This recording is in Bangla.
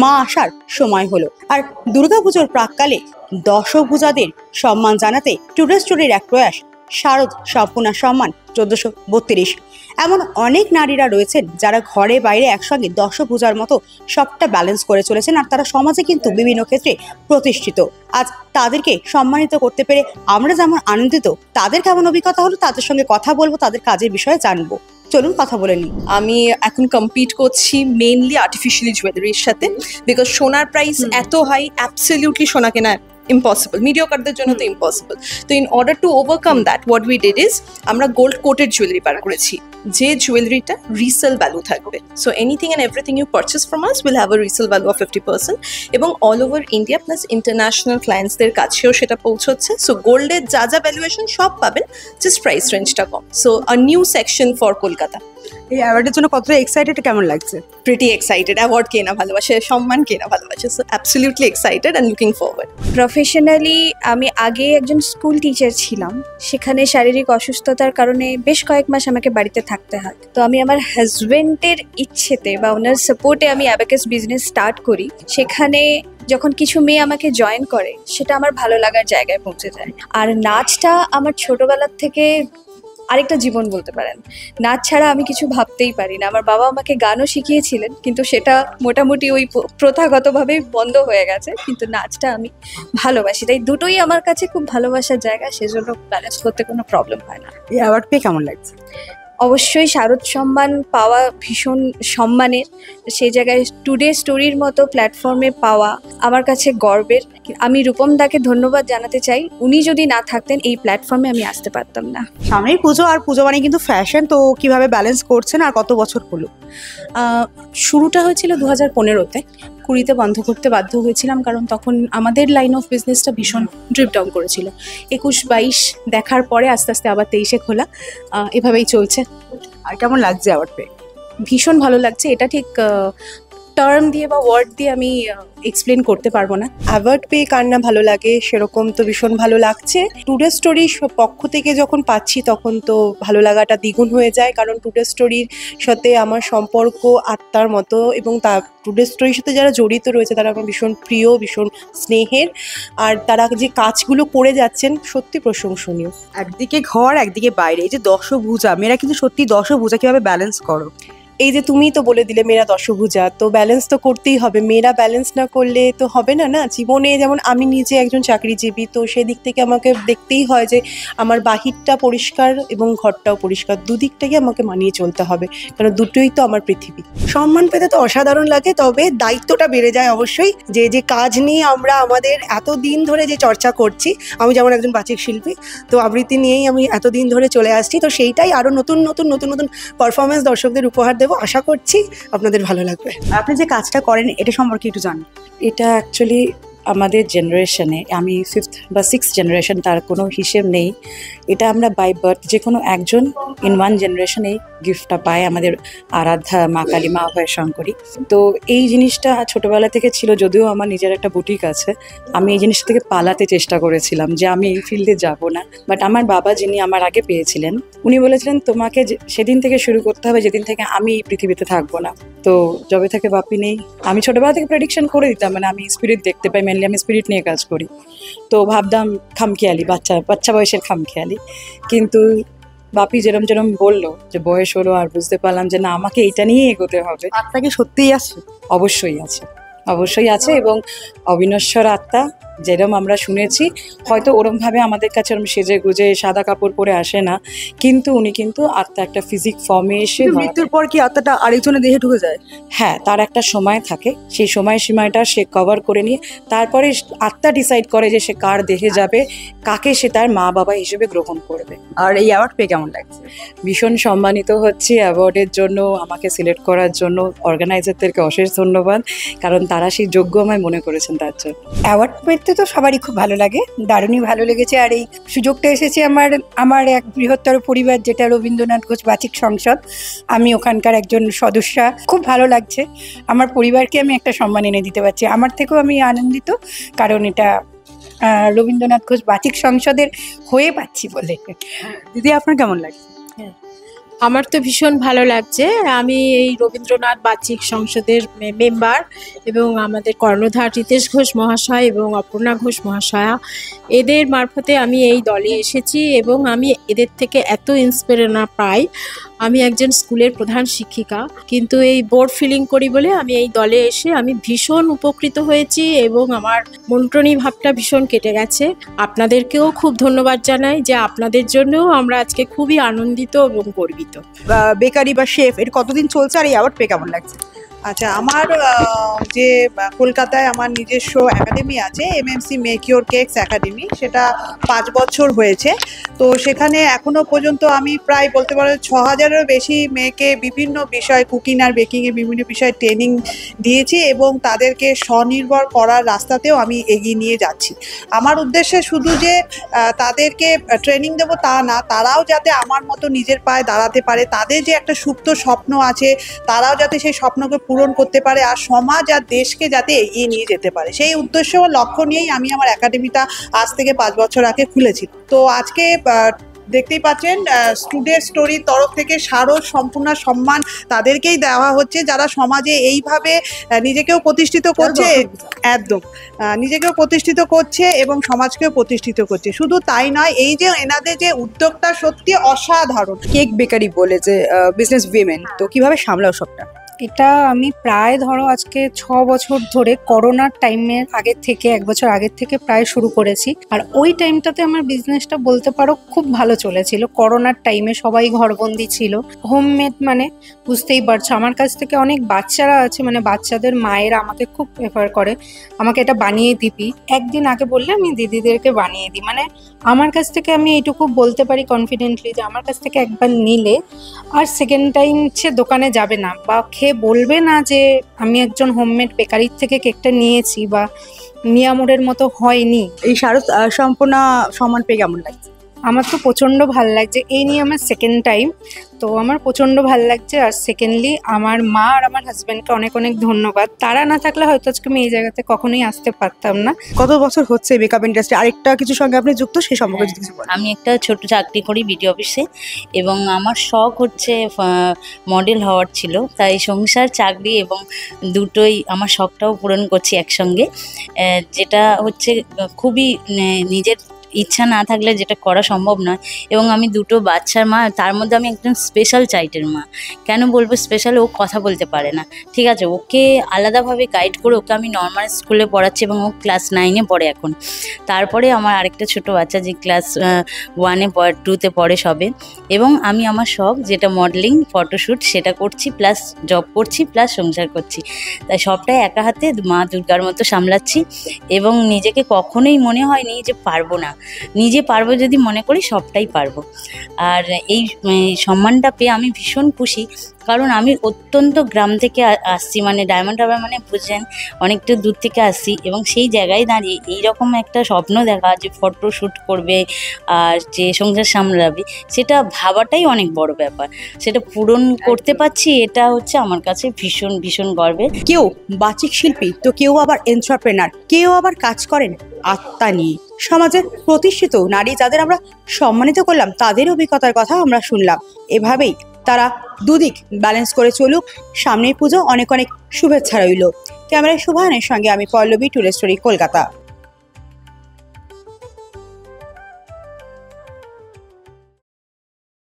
মা আসার সময় হলো। আর দুর্গাপুজোর প্রাক্কালে দশভূজাদের সম্মান জানাতে টুডে স্টোরির এক প্রয়াস, শারদ সম্পূর্ণা সম্মান 1432। এমন অনেক নারীরা রয়েছেন যারা ঘরে বাইরে একসঙ্গে দশভূজার মতো সবটা ব্যালেন্স করে চলেছেন, আর তারা সমাজে কিন্তু বিভিন্ন ক্ষেত্রে প্রতিষ্ঠিত। আজ তাদেরকে সম্মানিত করতে পেরে আমরা যেমন আনন্দিত, তাদের কেমন অভিজ্ঞতা হলো তাদের সঙ্গে কথা বলবো, তাদের কাজের বিষয়ে জানবো। চলুন কথা বলে নিই। আমি এখন কম্পিট করছি মেইনলি আর্টিফিশিয়ালি জুয়েলারির সাথে, বিকজ সোনার প্রাইস এত হাই, অ্যাবসলিউটলি সোনা কেনা ইম্পসিবল, মিডিওকারদের জন্য তো ইম্পসিবল। তো in order to overcome that, what we did is আমরা গোল্ড কোটেড জুয়েলারি বার করেছি, যে জুয়েলারিটা রিসেল ভ্যালু থাকবে। So anything and everything you purchase from us will have a resale value of 50%, এবং all over India plus international ক্লায়েন্টসদের কাছেও সেটা পৌঁছচ্ছে। সো গোল্ডের যা যা ভ্যালুয়েশন সব পাবেন, জাস্ট প্রাইস রেঞ্জটা কম। So a new section for Kolkata. এই অ্যাওয়ার্ডের জন্য কতটা এক্সাইটেড, কেমন লাগছে? Pretty excited. অ্যাওয়ার্ড কে না ভালোবাসে, সম্মান কে না ভালোবাসে। So absolutely excited and looking forward. Professionally আমি আগে একজন স্কুল টিচার ছিলাম, সেখানে শারীরিক অসুস্থতার কারণে বেশ কয়েক মাস আমাকে বাড়িতে থাকতে হয়। তো আমি আমার হাজবেন্ডের ইচ্ছেতে বা ওনার সাপোর্টে আমি অ্যাবাকাস বিজনেস স্টার্ট করি। সেখানে যখন কিছু মেয়ে আমাকে জয়েন করে, সেটা আমার ভালো লাগার জায়গায় পৌঁছে যায়। আর নাচটা আমার ছোটবেলার থেকে আরেকটা জীবন বলতে পারেন। নাচ ছাড়া আমি কিছু ভাবতেই পারি না। আমার বাবা আমাকে গানও শিখিয়েছিলেন, কিন্তু সেটা মোটামুটি ওই প্রথাগতভাবেই বন্ধ হয়ে গেছে। কিন্তু নাচটা আমি ভালোবাসি, তাই দুটোই আমার কাছে খুব ভালোবাসার জায়গা, সেজন্য ব্যালেন্স করতে কোনো প্রবলেম হয় না। এই অ্যাওয়ার্ড পেয়ে কেমন লাগছে? অবশ্যই শারদ সম্মান পাওয়া ভীষণ সম্মানের। সেই জায়গায় টুডে স্টোরির মতো প্ল্যাটফর্মে পাওয়া আমার কাছে গর্বের। আমি রূপম দাকে ধন্যবাদ জানাতে চাই, উনি যদি না থাকতেন এই প্ল্যাটফর্মে আমি আসতে পারতাম না। সামনেই পুজো, আর পুজো মানে কিন্তু ফ্যাশন, তো কিভাবে ব্যালেন্স করছেন আর কত বছর হলো? শুরুটা হয়েছিল 2015-তে। 20 বন্ধ করতে বাধ্য হয়েছিলাম, কারণ তখন আমাদের লাইন অফ বিজনেসটা ভীষণ ড্রিপ ডাউন করেছিল। 21-22 দেখার পরে আস্তে আস্তে আবার 23-এ খোলা, এভাবেই চলছে। আর কেমন লাগছে অ্যাওয়ার্ড পেয়ে? ভীষণ ভালো লাগছে। এটা ঠিক টার্ম দিয়ে বা ওয়ার্ড দিয়ে আমি এক্সপ্লেন করতে পারবো না। অ্যাওয়ার্ড পেয়ে কার না ভালো লাগে, সেরকম তো ভীষণ ভালো লাগছে। টুডে স্টোরির পক্ষ থেকে যখন পাচ্ছি তখন তো ভালো লাগাটা দ্বিগুণ হয়ে যায়, কারণ টুডে স্টোরির সাথে আমার সম্পর্ক আত্মার মতো, এবং টুডে স্টোরির সাথে যারা জড়িত রয়েছে তারা আমার ভীষণ প্রিয়, ভীষণ স্নেহের। আর তারা যে কাজগুলো করে যাচ্ছেন সত্যি প্রশংসনীয়। একদিকে ঘর, একদিকে বাইরে, এই যে দশভূজা, মেয়েরা কিন্তু সত্যি দশভূজা, কিভাবে ব্যালেন্স করো? এই যে তুমি তো বলে দিলে মেয়েরা দশভূজা, তো ব্যালেন্স তো করতেই হবে। মেয়েরা ব্যালেন্স না করলে তো হবে না। না জীবনে, যেমন আমি নিজে একজন চাকরিজীবী, তো সেদিক থেকে আমাকে দেখতেই হয় যে আমার বাহিরটা পরিষ্কার এবং ঘরটাও পরিষ্কার, দুদিকটাকে আমাকে মানিয়ে চলতে হবে, কারণ দুটোই তো আমার পৃথিবী। সম্মান পেতে তো অসাধারণ লাগে, তবে দায়িত্বটা বেড়ে যায় অবশ্যই। যে যে কাজ নিয়ে আমরা আমাদের এতদিন ধরে যে চর্চা করছি, আমি যেমন একজন বাচিক শিল্পী, তো আবৃত্তি নিয়েই আমি এতদিন ধরে চলে আসছি, তো সেইটাই আরও নতুন নতুন নতুন নতুন পারফরমেন্স দর্শকদের উপহার দেবো। আশা করছি আপনাদের ভালো লাগবে। আপনি যে কাজটা করেন এটা সম্পর্কে একটু জানেন? এটা অ্যাকচুয়ালি আমাদের জেনারেশনে, আমি 5th বা 6th জেনারেশন, তার কোনো হিসেব নেই। এটা আমরা বাই বার্থ যে কোনো একজন ইন ওয়ান জেনারেশন এই গিফটটা পায়, আমাদের আরাধ্যা মা কালী, মা অভয় শঙ্করী। তো এই জিনিসটা ছোটোবেলা থেকে ছিল, যদিও আমার নিজের একটা বুটিক আছে। আমি এই জিনিসটা থেকে পালাতে চেষ্টা করেছিলাম যে আমি এই ফিল্ডে যাব না, বাট আমার বাবা, যিনি আমার আগে পেয়েছিলেন, উনি বলেছিলেন তোমাকে সেদিন থেকে শুরু করতে হবে যেদিন থেকে আমি এই পৃথিবীতে থাকবো না। তো যবে থেকে বাপি নেই, আমি ছোটোবেলা থেকে প্রেডিকশন করে দিতাম, মানে আমি স্পিরিট দেখতে পাই, মেনলি আমি স্পিরিট নিয়ে কাজ করি। তো ভাবতাম খামখেয়ালি, বাচ্চা বয়সের খামখেয়ালি। কিন্তু বাপি যেরম যেরম বললো যে বয়স হলো, আর বুঝতে পারলাম যে না, আমাকে এটা নিয়ে এগোতে হবে। আত্মা কি সত্যিই আছে? অবশ্যই আছে, অবশ্যই আছে। এবং অবিনশ্বর আত্মা যেরকম আমরা শুনেছি, হয়তো ওরমভাবে আমাদের কাছে ওরম সেজে গুজে সাদা কাপড় পরে আসে না, কিন্তু উনি কিন্তু আত্মা একটা ফিজিক ফর্মে এসে। মৃত্যুর পর কি আত্মাটা আরেকজনের দেহে ঢুকে যায়? হ্যাঁ, তার একটা সময় থাকে, সেই সময়সীমাটা সে কভার করে নিয়ে তারপরে আত্মা ডিসাইড করে যে সে কার দেহে যাবে, কাকে সে তার মা বাবা হিসেবে গ্রহণ করবে। আর এই অ্যাওয়ার্ড পেয়ে কেমন লাগছে? ভীষণ সম্মানিত হচ্ছি অ্যাওয়ার্ডের জন্য, আমাকে সিলেক্ট করার জন্য অর্গানাইজারদেরকে অশেষ ধন্যবাদ, কারণ তারা সেই যোগ্য আমায় মনে করেছেন তার জন্য। অ্যাওয়ার্ড পেতে তো সবারই খুব ভালো লাগে, দারুণই ভালো লেগেছে। আর এই সুযোগটা এসেছে আমার এক বৃহত্তর পরিবার, যেটা রবীন্দ্রনাথ ঘোষ বাচিক সংসদ, আমি ওখানকার একজন সদস্যা। খুব ভালো লাগছে, আমার পরিবারকে আমি একটা সম্মান এনে দিতে পারছি। আমার থেকেও আমি আনন্দিত, কারণ এটা রবীন্দ্রনাথ ঘোষ বাচিক সংসদের হয়ে পাচ্ছি বলে। দিদি, আপনার কেমন লাগছে? আমার তো ভীষণ ভালো লাগছে। আমি এই রবীন্দ্রনাথ বাচিক সংসদের মেম্বার এবং আমাদের কর্ণধার রিতেশ ঘোষ মহাশয় এবং অপর্ণা ঘোষ মহাশয়া, এদের মারফতে আমি এই দলে এসেছি এবং আমি এদের থেকে এত ইন্সপিরেশন পাই। আমি একজন স্কুলের প্রধান শিক্ষিকা, কিন্তু এই বোর্ড ফিলিং করি বলে আমি এই দলে এসে আমি ভীষণ উপকৃত হয়েছি এবং আমার মন্ত্রণী ভাবটা ভীষণ কেটে গেছে। আপনাদেরকেও খুব ধন্যবাদ জানাই যে আপনাদের জন্যও আমরা আজকে খুবই আনন্দিত এবং গর্বিত। বেকারি বা শেফ এর কতদিন চলছে আর এই অ্যাওয়ার্ড পেয়ে কেমন লাগছে? আচ্ছা, আমার যে কলকাতায় আমার নিজস্ব একাডেমি আছে, MMC make your cakes academy, সেটা 5 বছর হয়েছে। তো সেখানে এখনো পর্যন্ত আমি প্রায় বলতে পারো 6000-এরও বেশি মেয়েকে বিভিন্ন বিষয়, কুকিং আর বেকিংয়ে বিভিন্ন বিষয়ে ট্রেনিং দিয়েছি এবং তাদেরকে স্বনির্ভর করার রাস্তাতেও আমি এগিয়ে নিয়ে যাচ্ছি। আমার উদ্দেশ্যে শুধু যে তাদেরকে ট্রেনিং দেবো তা না, তারাও যাতে আমার মতো নিজের পায়ে দাঁড়াতে পারে, তাদের যে একটা সুপ্ত স্বপ্ন আছে তারাও যাতে সেই স্বপ্নকে পূরণ করতে পারে আর সমাজ আর দেশকে যাতে এগিয়ে নিয়ে যেতে পারে, সেই উদ্দেশ্য ও লক্ষ্য নিয়েই আমি আমার একাডেমিটা আজ থেকে 5 বছর আগে খুলেছি। তো আজকে দেখতেই পাচ্ছেন স্টুডেন্ট স্টোরির তরফ থেকে সম্পূর্ণ সম্মান তাদেরকেই দেওয়া হচ্ছে যারা সমাজে এইভাবে নিজেকেও প্রতিষ্ঠিত করছে, একদম নিজেকেও প্রতিষ্ঠিত করছে এবং সমাজকেও প্রতিষ্ঠিত করছে। শুধু তাই নয়, এই যে এনাদের যে উদ্যোগটা সত্যি অসাধারণ। কেক বেকারি বলে যে বিজনেস উইমেন, তো কিভাবে সামলাও সবটা? এটা আমি প্রায় ধরো আজকে 6 বছর ধরে করোনার টাইমের আগের থেকে 1 বছর আগের থেকে প্রায় শুরু করেছি। আর ওই টাইমটাতে আমার বিজনেসটা বলতে পারো খুব ভালো চলেছিল। করোনার টাইমে সবাই ঘরবন্দি ছিল, হোমমেড মানে বুঝতেই পারছো। আমার কাছ থেকে অনেক বাচ্চারা আছে, মানে বাচ্চাদের মায়েরা আমাকে খুব প্রেফার করে, আমাকে এটা বানিয়ে দিবি, একদিন আগে বললে আমি দিদিদেরকে বানিয়ে দিই। মানে আমার কাছ থেকে আমি এইটুকু বলতে পারি কনফিডেন্টলি যে আমার কাছ থেকে একবার নিলে আর সেকেন্ড টাইম সে দোকানে যাবে না বা খেয়ে বলবে না যে আমি একজন হোমমেড বেকারির থেকে কেকটা নিয়েছি বা মিয়ামোরের মতো হয়নি। এই শারদ সম্পূর্ণ সম্মান পেয়ে কেমন লাগছে? আমার তো প্রচণ্ড ভাল লাগছে। এই নিয়ে আমার সেকেন্ড টাইম, তো আমার প্রচণ্ড ভাল লাগছে। আর সেকেন্ডলি আমার মা আর আমার হাজব্যান্ডকে অনেক অনেক ধন্যবাদ। তারা না থাকলে হয়তো আজকে আমি এই জায়গাতে কখনোই আসতে পারতাম না। কত বছর হচ্ছে মেকআপ ইন্ডাস্ট্রি? আরেকটা কিছুর সঙ্গে আপনি যুক্ত, সেই সম্পর্কে যদি কিছু বলেন। আমি একটা ছোট চাকরি করি বিডি অফিসে এবং আমার শখ হচ্ছে মডেল হওয়ার ছিল, তাই সংসার চাকরি এবং দুটোই আমার শখটাও পূরণ করছি একসঙ্গে, যেটা হচ্ছে খুবই নিজের ইচ্ছা না থাকলে যেটা করা সম্ভব নয়। এবং আমি দুটো বাচ্চার মা, তার মধ্যে আমি একজন স্পেশাল চাইল্ডের মা। কেন বলবো স্পেশাল? ও কথা বলতে পারে না, ঠিক আছে, ওকে আলাদাভাবে গাইড করে ওকে আমি নর্মাল স্কুলে পড়াচ্ছি এবং ও ক্লাস 9-এ পড়ে এখন। তারপরে আমার আরেকটা ছোট বাচ্চা যে ক্লাস 1-এ 2-তে পড়ে সবে। এবং আমি আমার শখ যেটা মডেলিং, ফটোশ্যুট, সেটা করছি, প্লাস জব করছি, প্লাস সংসার করছি। তাই সবটাই একা হাতে মা দুর্গার মতো সামলাচ্ছি এবং নিজেকে কখনোই মনে হয়নি যে পারবো না। নিজে পারবো যদি মনে করি সবটাই পারবো। আর এই সম্মানটা পেয়ে আমি ভীষণ খুশি, কারণ আমি অত্যন্ত গ্রাম থেকে আসছি, মানে ডায়মন্ড হারবার মানে বুঝছেন অনেকটা দূর থেকে আসছি এবং সেই জায়গায় দাঁড়িয়ে এইরকম একটা স্বপ্ন দেখা যে ফটো শ্যুট করবে আর যে সংসার সামলাবে, সেটা ভাবাটাই অনেক বড় ব্যাপার। সেটা পূরণ করতে পারছি, এটা হচ্ছে আমার কাছে ভীষণ ভীষণ গর্বের। কেউ বাচিক শিল্পী, তো কেউ আবার এন্টারপ্রেনার, কেউ আবার কাজ করেন আত্মা নিয়ে। সমাজের প্রতিষ্ঠিত নারী যাদের আমরা সম্মানিত করলাম, তাদের অভিজ্ঞতার কথা আমরা শুনলাম। এভাবেই তারা দুদিক ব্যালেন্স করে চলুক। সামনেই পুজো, অনেক অনেক শুভেচ্ছা রইল। ক্যামেরায় শুভায়নের সঙ্গে আমি পল্লবী, টুডে স্টোরি, কলকাতা।